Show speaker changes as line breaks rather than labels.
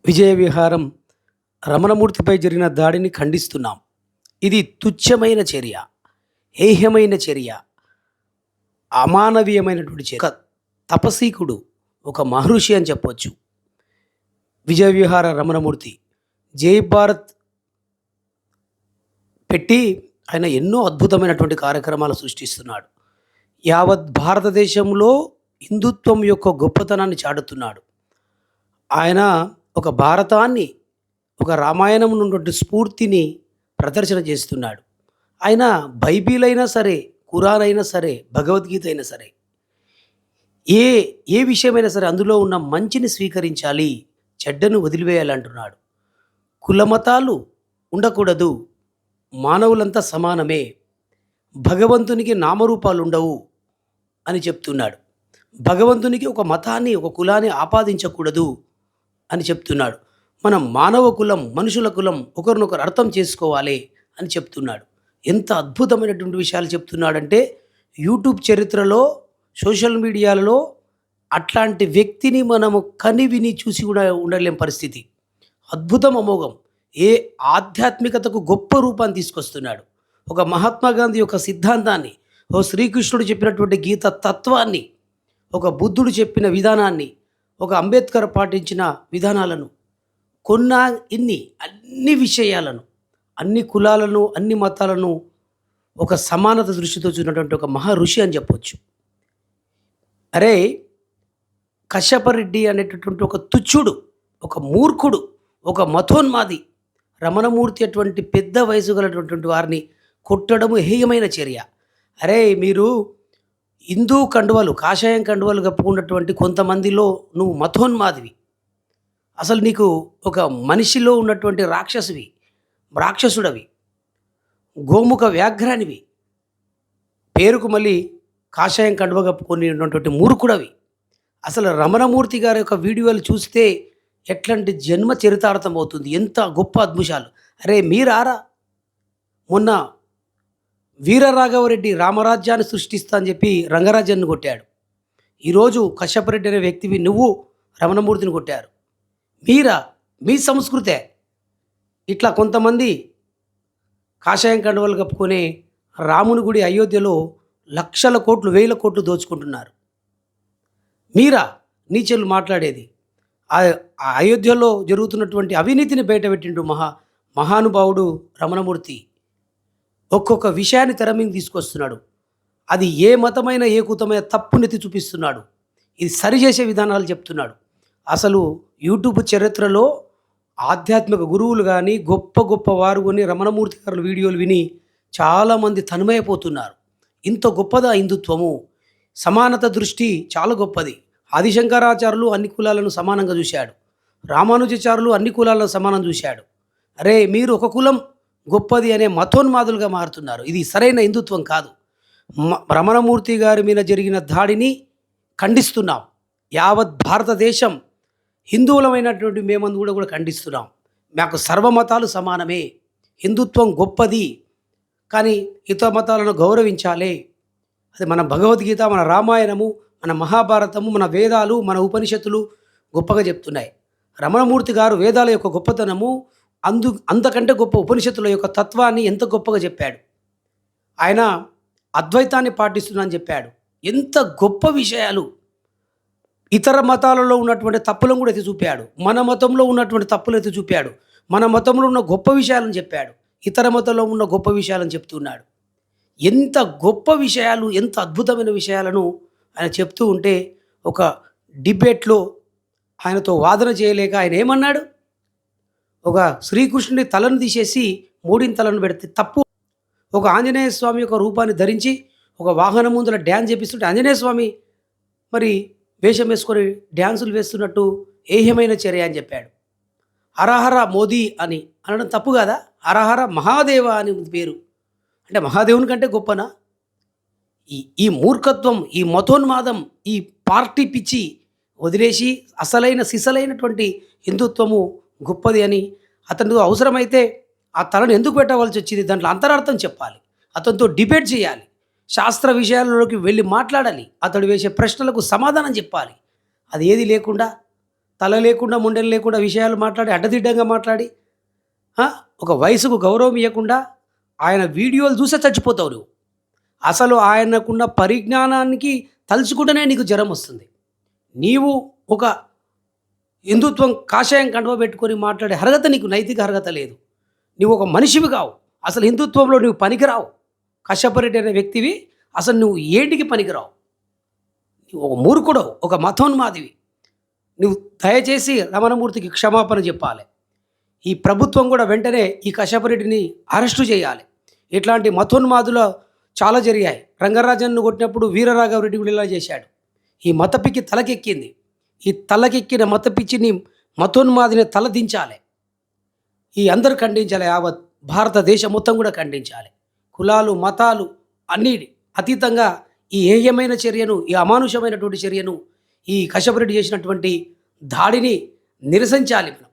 విజయ విహారం రమణమూర్తిపై జరిగిన దాడిని ఖండిస్తున్నాం. ఇది తుచ్చమైన చర్య, ఏహ్యమైన చర్య, అమానవీయమైనటువంటి చర్య. ఒక తపసీకుడు, ఒక మహర్షి అని చెప్పొచ్చు. విజయ విహార రమణమూర్తి జై భారత్ పెట్టి ఆయన ఎన్నో అద్భుతమైనటువంటి కార్యక్రమాలు సృష్టిస్తున్నాడు. యావత్ భారతదేశంలో హిందుత్వం యొక్క గొప్పతనాన్ని చాటుతున్నాడు. ఆయన ఒక భారతాన్ని, ఒక రామాయణం నుండి స్ఫూర్తిని ప్రదర్శన చేస్తున్నాడు. ఆయన బైబిల్ అయినా సరే, ఖురాన్ అయినా సరే, భగవద్గీత అయినా సరే, ఏ ఏ విషయమైనా సరే అందులో ఉన్న మంచిని స్వీకరించాలి, చెడ్డను వదిలివేయాలంటున్నాడు. కులమతాలు ఉండకూడదు, మానవులంతా సమానమే, భగవంతునికి నామరూపాలు ఉండవు అని చెప్తున్నాడు. భగవంతునికి ఒక మతాన్ని, ఒక కులాన్ని ఆపాదించకూడదు అని చెప్తున్నాడు. మనం మానవ కులం, మనుషుల కులం ఒకరినొకరు అర్థం చేసుకోవాలి అని చెప్తున్నాడు. ఎంత అద్భుతమైనటువంటి విషయాలు చెప్తున్నాడంటే యూట్యూబ్ చరిత్రలో, సోషల్ మీడియాలలో అట్లాంటి వ్యక్తిని మనము కని విని చూసి కూడా ఉండలేం పరిస్థితి. అద్భుతం, అమోఘం. ఏ ఆధ్యాత్మికతకు గొప్ప రూపాన్ని తీసుకొస్తున్నాడు. ఒక మహాత్మా గాంధీ యొక్క సిద్ధాంతాన్ని, ఓ శ్రీకృష్ణుడు చెప్పినటువంటి గీత తత్వాన్ని, ఒక బుద్ధుడు చెప్పిన విధానాన్ని, ఒక అంబేద్కర్ పాటించిన విధానాలను, అన్ని విషయాలను, అన్ని కులాలను, అన్ని మతాలను ఒక సమానత దృష్టితో చూసినటువంటి ఒక మహా ఋషి అని చెప్పొచ్చు. అరే, కశ్యపరెడ్డి అనేటటువంటి ఒక తుచ్చుడు, ఒక మూర్ఖుడు, ఒక మతోన్మాది రమణమూర్తి అటువంటి పెద్ద వయసు గలటువంటి వారిని కొట్టడము హేయమైన చర్య. అరే, మీరు హిందూ కండువలు, కాషాయం కండువలు కప్పుకున్నటువంటి కొంతమందిలో నువ్వు మతోన్మాదివి. అసలు నీకు ఒక మనిషిలో ఉన్నటువంటి రాక్షసుడవి, గోముఖ వ్యాఘ్రానివి, పేరుకు మళ్ళీ కాషాయం కండువ కప్పుకొని ఉన్నటువంటి మూర్ఖుడవి. అసలు రమణమూర్తి గారి యొక్క వీడియోలు చూస్తే ఎట్లాంటి జన్మ చరితార్థం అవుతుంది, ఎంత గొప్ప అద్భుతాలు. అరే, మీరారా మొన్న వీరరాఘవరెడ్డి రామరాజ్యాన్ని సృష్టిస్తా అని చెప్పి రంగరాజ్యాన్ని కొట్టాడు. ఈరోజు కశ్యపరెడ్డి అనే వ్యక్తివి నువ్వు రమణమూర్తిని కొట్టారు. మీ సంస్కృతే ఇట్లా కొంతమంది కాషాయం కండువలు కప్పుకొని రాముని గుడి అయోధ్యలో లక్షల కోట్లు, వేల కోట్లు దోచుకుంటున్నారు. నీచెల్లు మాట్లాడేది ఆ అయోధ్యలో జరుగుతున్నటువంటి అవినీతిని బయటపెట్టిండు మహానుభావుడు రమణమూర్తి. ఒక్కొక్క విషయాన్ని తెర మీద తీసుకొస్తున్నాడు. అది ఏ మతమైన, ఏ కుతమైన తప్పునెత్తి చూపిస్తున్నాడు. ఇది సరిచేసే విధానాలు చెప్తున్నాడు. అసలు యూట్యూబ్ చరిత్రలో ఆధ్యాత్మిక గురువులు కానీ, గొప్ప గొప్ప వారు కానీ రమణమూర్తి గారి వీడియోలు విని చాలామంది తన్మయపోతున్నారు. ఇంత గొప్పదా హిందుత్వము, సమానత దృష్టి చాలా గొప్పది. ఆదిశంకరాచార్యులు అన్ని కులాలను సమానంగా చూశాడు. రామానుజాచార్యులు అన్ని కులాలను సమానం చూశాడు. అరే, మీరు ఒక కులం గొప్పది అనే మతోన్మాదులుగా మారుతున్నారు. ఇది సరైన హిందుత్వం కాదు. రమణమూర్తి గారి మీద జరిగిన దాడిని ఖండిస్తున్నాం. యావత్ భారతదేశం హిందువులమైనటువంటి మేమందు కూడా ఖండిస్తున్నాం. మాకు సర్వమతాలు సమానమే, హిందుత్వం గొప్పది, కానీ ఇతర మతాలను గౌరవించాలి. అది మన భగవద్గీత, మన రామాయణము, మన మహాభారతము, మన వేదాలు, మన ఉపనిషత్తులు గొప్పగా చెప్తున్నాయి. రమణమూర్తి గారు వేదాల యొక్క గొప్పతనము, అంతకంటే గొప్ప ఉపనిషత్తుల యొక్క తత్వాన్ని ఎంత గొప్పగా చెప్పాడు. ఆయన అద్వైతాన్ని పాటిస్తున్నానని చెప్పాడు. ఎంత గొప్ప విషయాలు. ఇతర మతాలలో ఉన్నటువంటి తప్పులను కూడా ఎత్తి చూపాడు. మన మతంలో ఉన్నటువంటి తప్పులు ఎత్తి చూపాడు. మన మతంలో ఉన్న గొప్ప విషయాలను చెప్పాడు. ఇతర మతంలో ఉన్న గొప్ప విషయాలను చెప్తున్నాడు. ఎంత గొప్ప విషయాలు, ఎంత అద్భుతమైన విషయాలను ఆయన చెప్తూ ఉంటే ఒక డిబేట్లో ఆయనతో వాదన చేయలేక ఆయన ఏమన్నాడు, ఒక శ్రీకృష్ణుడి తలను తీసేసి మూడిన తలను పెడితే తప్పు. ఒక ఆంజనేయ స్వామి యొక్క రూపాన్ని ధరించి ఒక వాహనం ముందర డ్యాన్స్ చేపిస్తుంటే ఆంజనేయ స్వామి మరి వేషం వేసుకొని డ్యాన్సులు వేస్తున్నట్టు ఏహ్యమైన చర్య అని చెప్పాడు. హరహర మోదీ అని అనడం తప్పు కదా. హరహర మహాదేవ అని పేరు, అంటే మహాదేవుని కంటే గొప్పనా? ఈ మూర్ఖత్వం, ఈ మతోన్మాదం, ఈ పార్టీ పిచ్చి వదిలేసి అసలైన సిసలైనటువంటి హిందుత్వము గొప్పది అని అతను అవసరమైతే ఆ తలను ఎందుకు పెట్టవలసి వచ్చింది, దాంట్లో అంతరార్థం చెప్పాలి, అతనితో డిబేట్ చేయాలి, శాస్త్ర విషయాలలోకి వెళ్ళి మాట్లాడాలి, అతడు వేసే ప్రశ్నలకు సమాధానం చెప్పాలి. అది ఏది లేకుండా తల లేకుండా ముండెలు లేకుండా విషయాలు మాట్లాడి అడ్డదిడ్డంగా మాట్లాడి ఆ, ఒక వయసుకు గౌరవం ఇవ్వకుండా ఆయన వీడియోలు చూసే చచ్చిపోతావు నువ్వు. అసలు ఆయనకున్న పరిజ్ఞానానికి తలుచుకుంటేనే నీకు జ్వరం వస్తుంది. నీవు ఒక హిందుత్వం కాషాయం కండువ పెట్టుకొని మాట్లాడే అర్హత నీకు నైతిక అర్హత లేదు. నువ్వు ఒక మనిషివి కావు. అసలు హిందుత్వంలో నువ్వు పనికిరావు. కశ్యపరెడ్డి అనే వ్యక్తివి. అసలు నువ్వు ఏంటికి పనికిరావు. నువ్వు ఒక మూర్ఖుడవు, ఒక మతోన్మాదివి. నువ్వు దయచేసి రమణమూర్తికి క్షమాపణ చెప్పాలి. ఈ ప్రభుత్వం కూడా వెంటనే ఈ కశ్యపరెడ్డిని అరెస్టు చేయాలి. ఇట్లాంటి మతోన్మాదులు చాలా జరిగాయి. రంగరాజన్ను కొట్టినప్పుడు వీరరాఘవరెడ్డి కూడా ఇలా చేశాడు. ఈ మతపిక్కి తలకెక్కింది. ఈ తలకెక్కిన మతపిచ్చిని మతోన్మాదిని తలదించాలి. ఈ అందరూ ఖండించాలి. యావత్ భారతదేశం మొత్తం కూడా ఖండించాలి. కులాలు మతాలు అన్నీ అతీతంగా ఈ ఏయమైన చర్యను, ఈ అమానుషమైనటువంటి చర్యను, ఈ కశ్యపరెడ్డి చేసినటువంటి దాడిని నిరసించాలి మనం.